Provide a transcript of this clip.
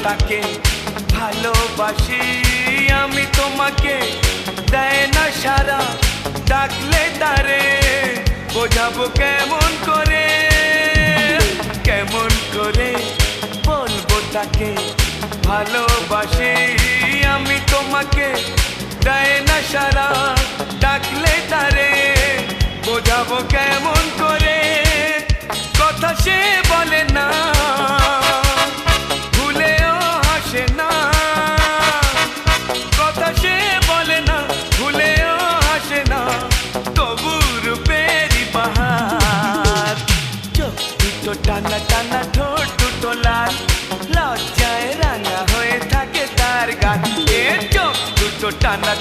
তাকে ভালোবাসি আমি তোমাকে দেয় না সারা ডাকলে তারে বোঝাবো কেমন করে বলবো তাকে ভালোবাসি আমি তোমাকে দেয় না সারা ডাকলে তারে বোঝাবো কেমন করে কথা সে বলে না ভুলেও হাসে না কথা সে বলে না ভুলেও হাসে না তবু রূপেরই বাহার চোখ দুটো টানা টানা ঠোঁট দুটো লাল লজ্জায় রাঙা হয়ে থাকে তার গান চোখ দুটো টানা